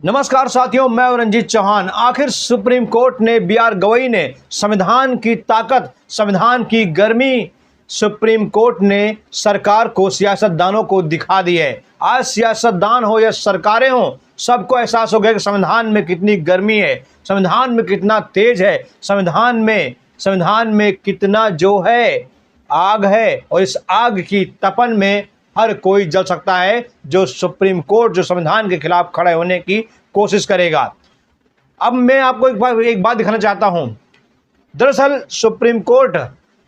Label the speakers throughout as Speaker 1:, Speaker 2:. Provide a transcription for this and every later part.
Speaker 1: नमस्कार साथियों, मैं हूं रंजीत चौहान। आखिर सुप्रीम कोर्ट ने बी.आर. गवई ने संविधान की ताकत, संविधान की गर्मी सुप्रीम कोर्ट ने सरकार को, सियासतदानों को दिखा दी है। आज सियासतदान हो या सरकारें हो, सबको एहसास हो गया कि संविधान में कितनी गर्मी है, संविधान में कितना तेज है, संविधान में कितना जो है आग है, और इस आग की तपन में हर कोई जल सकता है जो सुप्रीम कोर्ट, जो संविधान के खिलाफ खड़े होने की कोशिश करेगा। अब मैं आपको एक बात दिखाना चाहता हूं। दरअसल सुप्रीम कोर्ट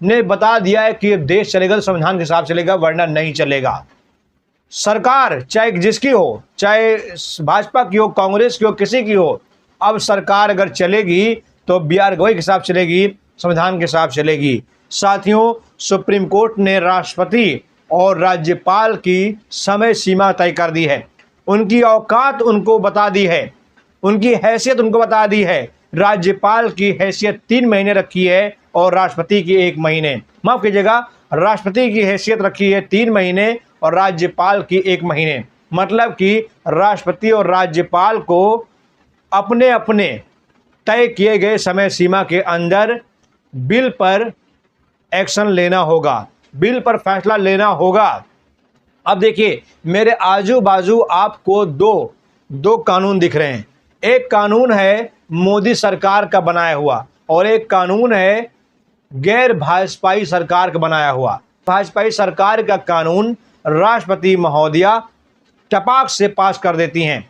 Speaker 1: ने बता दिया है कि देश चलेगा तो संविधान के हिसाब चलेगा, वरना नहीं चलेगा। सरकार चाहे जिसकी हो, चाहे भाजपा की हो, कांग्रेस की हो, किसी की हो, अब सरकार अगर चलेगी तो बी.आर. गवई के हिसाब चलेगी, संविधान के हिसाब चलेगी। साथियों, सुप्रीम कोर्ट ने राष्ट्रपति और राज्यपाल की समय सीमा तय कर दी है, उनकी औकात उनको बता दी है, उनकी हैसियत उनको बता दी है। राज्यपाल की हैसियत 3 महीने रखी है और राष्ट्रपति की 1 महीने, माफ कीजिएगा, राष्ट्रपति की हैसियत रखी है 3 महीने और राज्यपाल की 1 महीने। मतलब कि राष्ट्रपति और राज्यपाल को अपने अपने तय किए गए समय सीमा के अंदर बिल पर एक्शन लेना होगा, बिल पर फैसला लेना होगा। अब देखिए, मेरे आजू बाजू आपको दो कानून दिख रहे हैं। एक कानून है मोदी सरकार का बनाया हुआ और एक कानून है गैर भाजपाई सरकार का बनाया हुआ। भाजपाई सरकार का कानून राष्ट्रपति महोदया टपाक से पास कर देती हैं,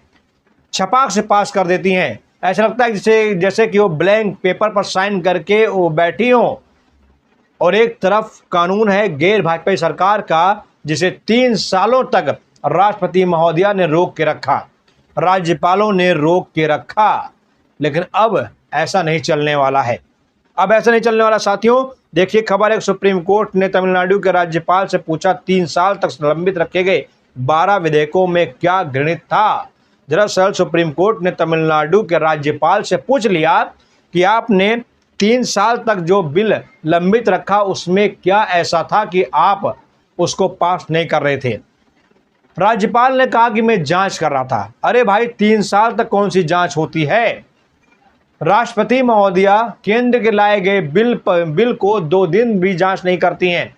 Speaker 1: छपाक से पास कर देती हैं। ऐसा लगता है जैसे कि वो ब्लैंक पेपर पर साइन करके वो बैठी हों। और एक तरफ कानून है गैर भाजपाई सरकार का, जिसे 3 सालों तक राष्ट्रपति महोदया ने रोक के रखा, राज्यपालों ने रोक के रखा। लेकिन अब ऐसा नहीं चलने वाला है, अब ऐसा नहीं चलने वाला। साथियों देखिए, खबर है सुप्रीम कोर्ट ने तमिलनाडु के राज्यपाल से पूछा 3 साल तक लंबित रखे गए 12 विधेयकों में क्या घृणित था। दरअसल सुप्रीम कोर्ट ने तमिलनाडु के राज्यपाल से पूछ लिया कि आपने 3 साल तक जो बिल लंबित रखा उसमें क्या ऐसा था कि आप उसको पास नहीं कर रहे थे। राज्यपाल ने कहा कि मैं जांच कर रहा था। अरे भाई, 3 साल तक कौन सी जांच होती है। राष्ट्रपति महोदया केंद्र के लाए गए बिल को 2 दिन भी जांच नहीं करती हैं।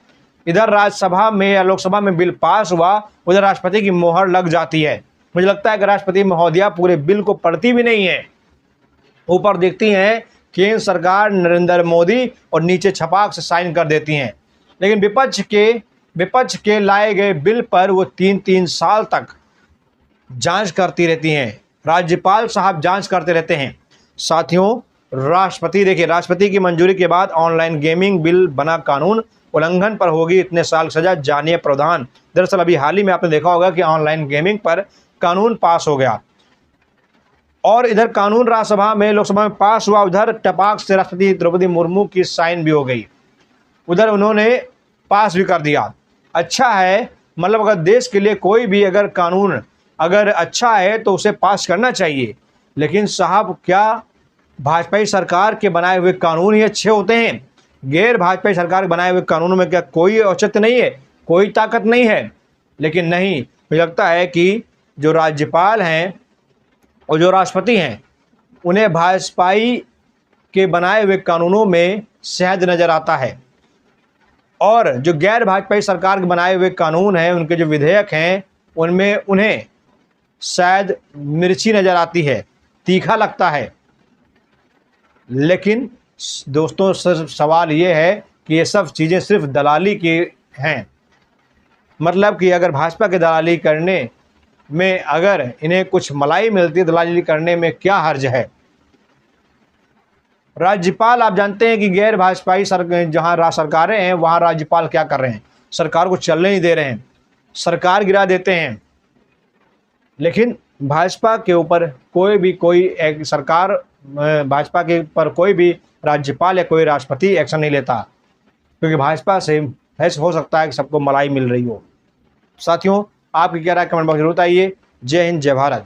Speaker 1: इधर राज्यसभा में या लोकसभा में बिल पास हुआ, उधर राष्ट्रपति की मोहर लग जाती है। मुझे लगता है कि राष्ट्रपति महोदया पूरे बिल को पढ़ती भी नहीं है, ऊपर देखती हैं केंद्र सरकार नरेंद्र मोदी और नीचे छपाक से साइन कर देती हैं। लेकिन विपक्ष के लाए गए बिल पर वो 3-3 साल तक जांच करती रहती हैं, राज्यपाल साहब जांच करते रहते हैं। साथियों, राष्ट्रपति की मंजूरी के बाद ऑनलाइन गेमिंग बिल बना कानून, उल्लंघन पर होगी इतने साल सजा, जानिए प्रावधान। दरअसल अभी हाल ही में आपने देखा होगा कि ऑनलाइन गेमिंग पर कानून पास हो गया और इधर कानून राज्यसभा में, लोकसभा में पास हुआ, उधर टपाक से राष्ट्रपति द्रौपदी मुर्मू की साइन भी हो गई, उधर उन्होंने पास भी कर दिया। अच्छा है, मतलब अगर देश के लिए कोई भी अगर कानून अगर अच्छा है तो उसे पास करना चाहिए। लेकिन साहब, क्या भाजपाई सरकार के बनाए हुए कानून ही अच्छे होते हैं? गैर भाजपाई सरकार के बनाए हुए कानूनों में क्या कोई औचित्य नहीं है, कोई ताकत नहीं है? लेकिन नहीं, मुझे लगता है कि जो राज्यपाल हैं और जो राष्ट्रपति हैं, उन्हें भाजपाई के बनाए हुए कानूनों में शहद नज़र आता है, और जो गैर भाजपाई सरकार के बनाए हुए कानून हैं, उनके जो विधेयक हैं, उनमें उन्हें शायद मिर्ची नज़र आती है, तीखा लगता है। लेकिन दोस्तों, सवाल ये है कि ये सब चीज़ें सिर्फ दलाली की हैं। मतलब कि अगर भाजपा के दलाली करने में अगर इन्हें कुछ मलाई मिलती है, दलाली करने में क्या हर्ज है। राज्यपाल, आप जानते हैं कि गैर भाजपाई जहां सरकारें हैं वहां राज्यपाल क्या कर रहे हैं, सरकार को चलने नहीं दे रहे हैं, सरकार गिरा देते हैं। लेकिन भाजपा के ऊपर कोई एक सरकार, भाजपा के ऊपर कोई भी राज्यपाल या कोई राष्ट्रपति एक्शन नहीं लेता, क्योंकि भाजपा से ऐसा हो सकता है कि सबको मलाई मिल रही हो। साथियों, आपकी क्या राय कमेंट बॉक्स में जरूर बताइए। जय हिंद, जय भारत।